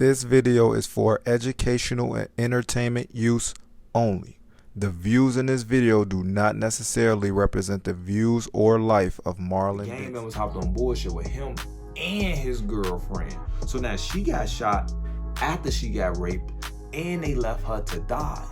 This video is for educational and entertainment use only. The views in this video do not necessarily represent the views or life of Marlon. Gang members hopped on bullshit with him and his girlfriend. So now she got shot after she got raped and they left her to die.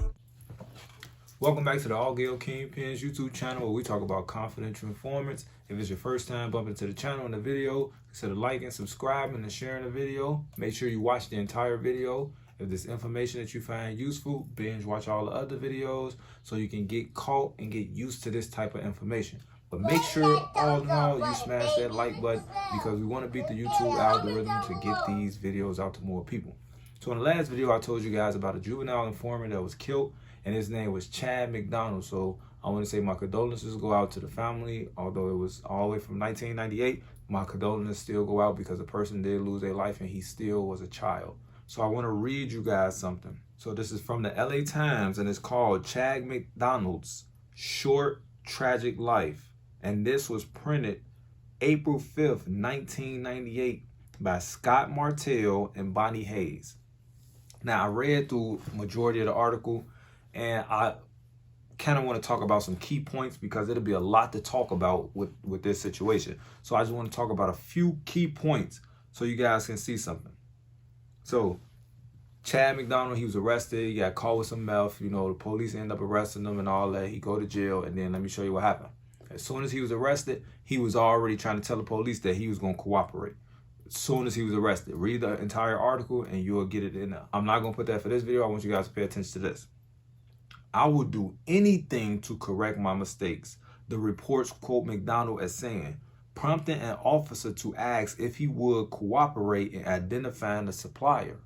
Welcome back to the Altgeld Kingpins Youtube Channel, where we talk about confidential informants. If it's your first time bumping to the channel and the video, consider liking, subscribing, and sharing the video. Make sure you watch the entire video. If there's information that you find useful, binge watch all the other videos so you can get caught and get used to this type of information. But make sure, all in all, you smash that like button because we want to beat the YouTube algorithm to get these videos out to more people. So in the last video, I told you guys about a juvenile informant that was killed, and his name was Chad McDonald. So I want to say my condolences go out to the family. Although it was all the way from 1998, my condolences still go out because the person did lose their life and he still was a child. So I want to read you guys something. So this is from the LA Times, and it's called Chad McDonald's Short Tragic Life. And this was printed April 5th, 1998 by Scott Martell and Bonnie Hayes. Now, I read through majority of the article, and I kind of want to talk about some key points because it'll be a lot to talk about with this situation. So I just want to talk about a few key points so you guys can see something. So Chad McDonald, he was arrested. He got caught with some meth. You know, the police end up arresting him and all that. He go to jail, and then let me show you what happened. As soon as he was arrested, he was already trying to tell the police that he was going to cooperate. As soon as he was arrested. Read the entire article and you'll get it in there. I'm not going to put that for this video. I want you guys to pay attention to this. I will do anything to correct my mistakes. The reports quote McDonald as saying, prompting an officer to ask if he would cooperate in identifying the supplier.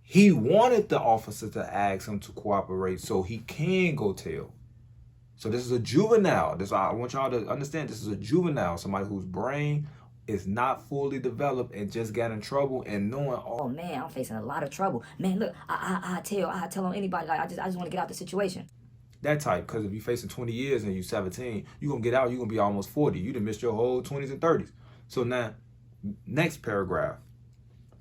He wanted the officer to ask him to cooperate so he can go tell. So this is a juvenile. I want y'all to understand, this is a juvenile, somebody whose brain is not fully developed and just got in trouble and knowing, oh man, I'm facing a lot of trouble. Man, look, I tell on anybody, like I just want to get out the situation. That type, because if you're facing 20 years and you're 17, you're going to get out, you're going to be almost 40. You done missed your whole 20s and 30s. So now, next paragraph.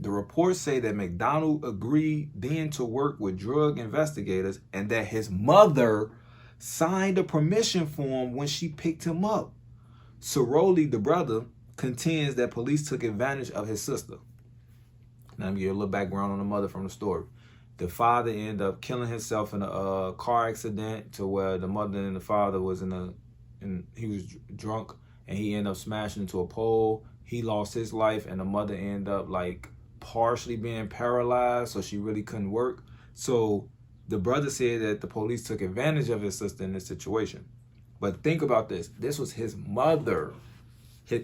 The reports say that McDonald agreed then to work with drug investigators and that his mother signed a permission form when she picked him up. Ceroli, the brother, contends that police took advantage of his sister. Now, I'm going to give you a little background on the mother from the story. The father ended up killing himself in a car accident to where the mother and the father was he was drunk and he ended up smashing into a pole. He lost his life and the mother ended up like partially being paralyzed, so she really couldn't work. So the brother said that the police took advantage of his sister in this situation. But think about this. This was his mother.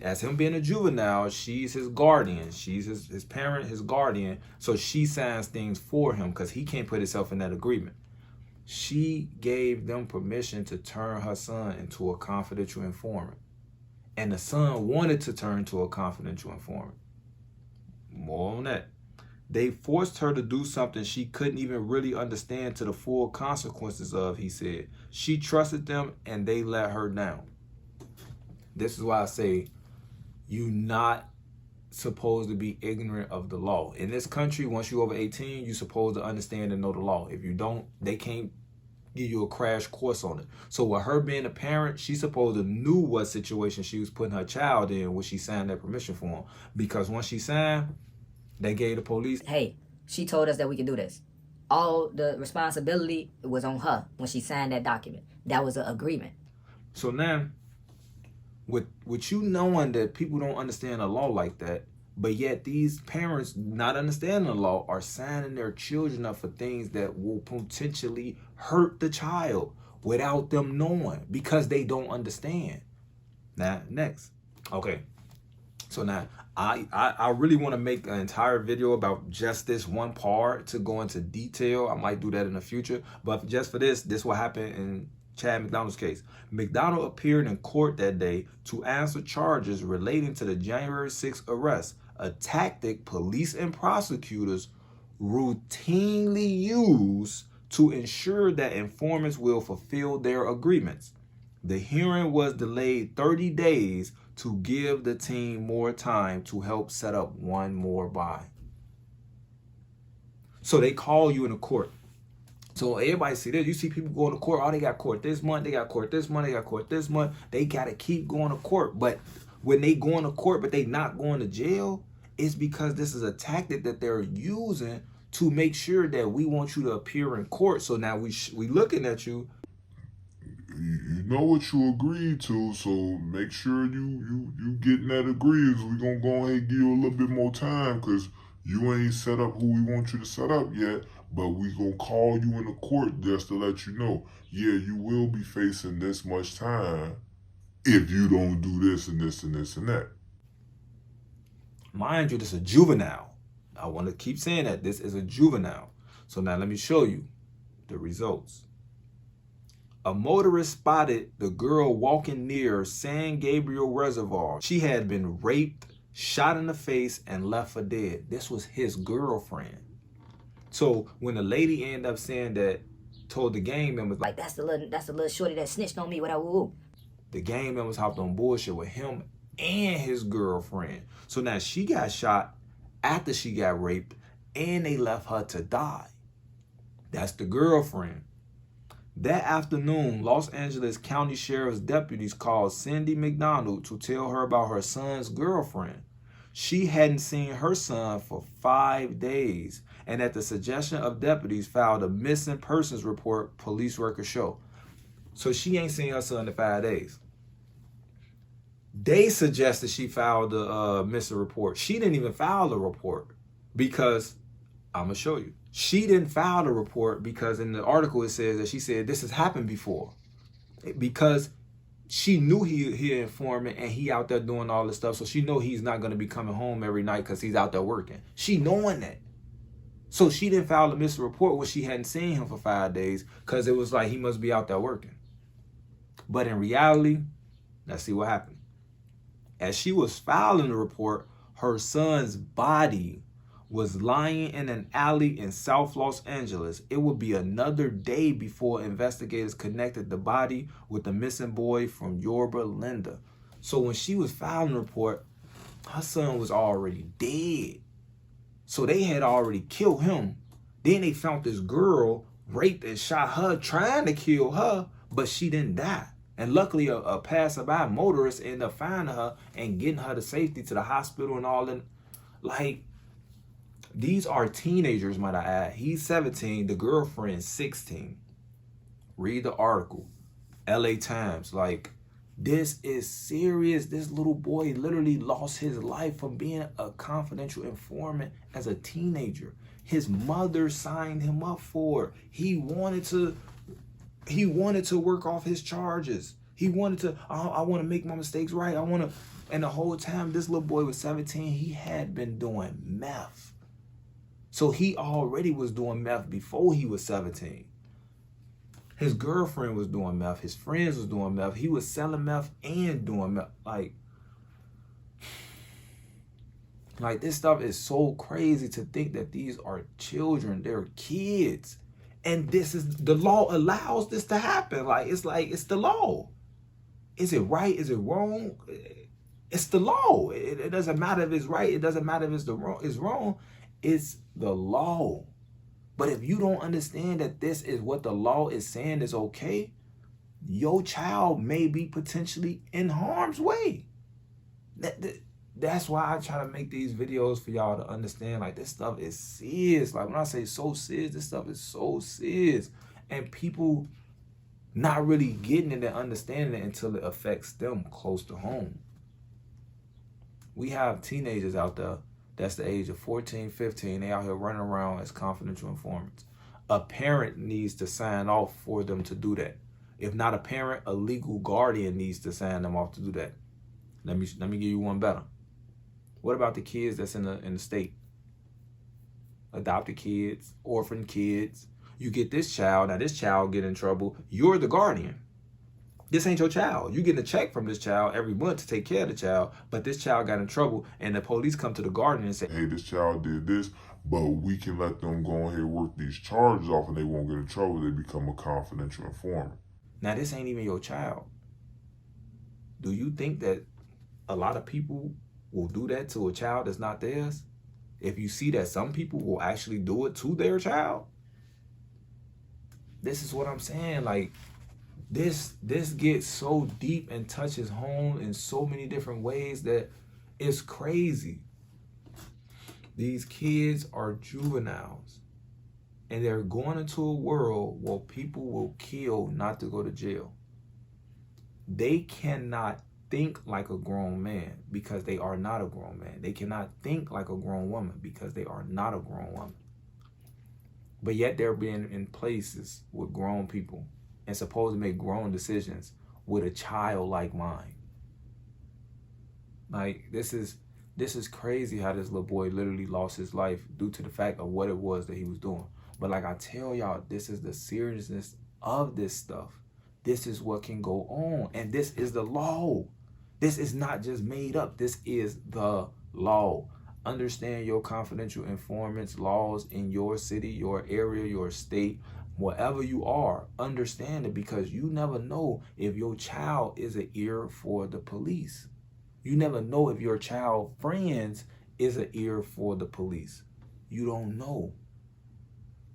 As him being a juvenile, she's his guardian. She's his parent, his guardian. So she signs things for him because he can't put himself in that agreement. She gave them permission to turn her son into a confidential informant. And the son wanted to turn to a confidential informant. More on that. They forced her to do something she couldn't even really understand to the full consequences of, he said. She trusted them and they let her down. This is why I say you're not supposed to be ignorant of the law. In this country, once you're over 18, you're supposed to understand and know the law. If you don't, they can't give you a crash course on it. So with her being a parent, she's supposed to knew what situation she was putting her child in when she signed that permission form. Because once she signed, they gave the police. Hey, she told us that we could do this. All the responsibility was on her when she signed that document. That was an agreement. So now, with you knowing that people don't understand the law like that, but yet these parents not understanding the law are signing their children up for things that will potentially hurt the child without them knowing because they don't understand. Now, next. Okay. So now, I really want to make an entire video about just this one part to go into detail. I might do that in the future. But just for this what happened in Chad McDonald's case. McDonald appeared in court that day to answer charges relating to the January 6th arrest, a tactic police and prosecutors routinely use to ensure that informants will fulfill their agreements. The hearing was delayed 30 days to give the team more time to help set up one more buy. So they call you in a court. So everybody see this. You see people going to court. Oh, they got court this month. They got court this month. They got court this month. They got to keep going to court. But when they going to court, but they not going to jail, it's because this is a tactic that they're using to make sure that we want you to appear in court. So now we looking at you. You know what you agreed to, so make sure you getting that agreed. We're gonna go ahead and give you a little bit more time because you ain't set up who we want you to set up yet. But we gonna call you in the court just to let you know, yeah, you will be facing this much time if you don't do this and this and this and that. Mind you, this is a juvenile. I want to keep saying that this is a juvenile. So now let me show you the results. A motorist spotted the girl walking near San Gabriel Reservoir. She had been raped, shot in the face, and left for dead. This was his girlfriend. So when the lady ended up saying that, told the gang members, Like, that's the little shorty that snitched on me without woo. the gang members hopped on bullshit with him and his girlfriend. So now she got shot after she got raped, and they left her to die. That's the girlfriend. That afternoon, Los Angeles County Sheriff's deputies called Cindy McDonald to tell her about her son's girlfriend. She hadn't seen her son for 5 days, and at the suggestion of deputies, filed a missing persons report, police records show. So she ain't seen her son in 5 days. They suggested she filed a missing report. She didn't even file the report because, I'm going to show you. She didn't file the report because in the article it says that she said this has happened before. Because she knew he an informant and he out there doing all this stuff. So she know he's not going to be coming home every night because he's out there working. She knowing that. So she didn't file the missing report when she hadn't seen him for 5 days because it was like he must be out there working. But in reality, let's see what happened. As she was filing the report, her son's body was lying in an alley in South Los Angeles. It would be another day before investigators connected the body with the missing boy from Yorba Linda. So when she was filing the report, her son was already dead. So they had already killed him. Then they found this girl raped and shot her, trying to kill her, but she didn't die. And luckily a passerby motorist ended up finding her and getting her to safety to the hospital and all that. Like, these are teenagers, might I add. He's 17, the girlfriend's 16. Read the article. LA Times. Like, this is serious. This little boy literally lost his life from being a confidential informant as a teenager. His mother signed him up for it. He wanted to work off his charges. He wanted to, I want to make my mistakes right. And the whole time this little boy was 17, he had been doing meth. So he already was doing meth before he was 17. His girlfriend was doing meth. His friends was doing meth. He was selling meth and doing meth. Like this stuff is so crazy to think that these are children. They're kids. And this is, the law allows this to happen. It's the law. Is it right? Is it wrong? It's the law. It doesn't matter if it's right. It doesn't matter if it's wrong. It's the law. But if you don't understand that this is what the law is saying is okay, your child may be potentially in harm's way. That's why I try to make these videos for y'all to understand, like, this stuff is serious. Like, when I say so serious, this stuff is so serious. And people not really getting it and understanding it until it affects them close to home. We have teenagers out there that's the age of 14, 15. They out here running around as confidential informants. A parent needs to sign off for them to do that. If not a parent, a legal guardian needs to sign them off to do that. Let me give you one better. What about the kids that's in the state? Adopted kids, orphan kids. You get this child, now this child get in trouble. You're the guardian. This ain't your child. You get a check from this child every month to take care of the child, but this child got in trouble and the police come to the guardian and say, hey, this child did this, but we can let them go ahead and work these charges off and they won't get in trouble. They become a confidential informant. Now this ain't even your child. Do you think that a lot of people will do that to a child that's not theirs? if you see that some people will actually do it to their child, this is what I'm saying. Like, this gets so deep and touches home in so many different ways that it's crazy. These kids are juveniles, and they're going into a world where people will kill not to go to jail. They cannot think like a grown man because they are not a grown man. They cannot think like a grown woman because they are not a grown woman. But yet they're being in places with grown people and supposed to make grown decisions with a childlike mind. Like, this is crazy how this little boy literally lost his life due to the fact of what it was that he was doing. But like I tell y'all, this is the seriousness of this stuff. This is what can go on. And this is the law. This is not just made up. This is the law. Understand your confidential informants laws in your city, your area, your state, wherever you are. Understand it, because you never know if your child is an ear for the police. You never know if your child friends is an ear for the police. You don't know.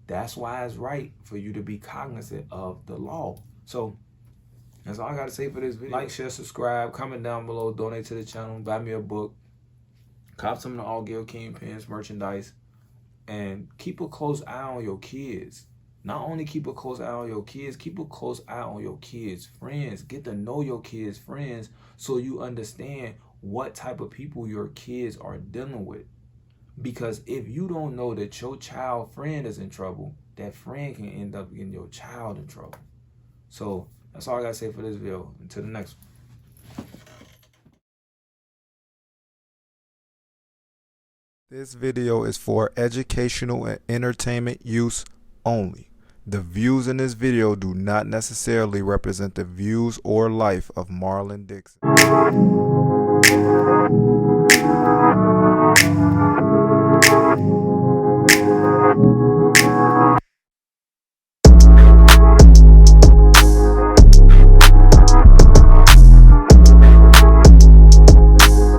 That's why it's right for you to be cognizant of the law. So that's all I got to say for this video. Like, share, subscribe, comment down below, donate to the channel, buy me a book, cop some of the Altgeld Kingpins merchandise, and keep a close eye on your kids. Not only keep a close eye on your kids, keep a close eye on your kids' friends. Get to know your kids' friends so you understand what type of people your kids are dealing with. Because if you don't know that your child friend is in trouble, that friend can end up getting your child in trouble. So that's all I got to say for this video. Until the next one. This video is for educational and entertainment use only. The views in this video do not necessarily represent the views or life of Marlon Dixon.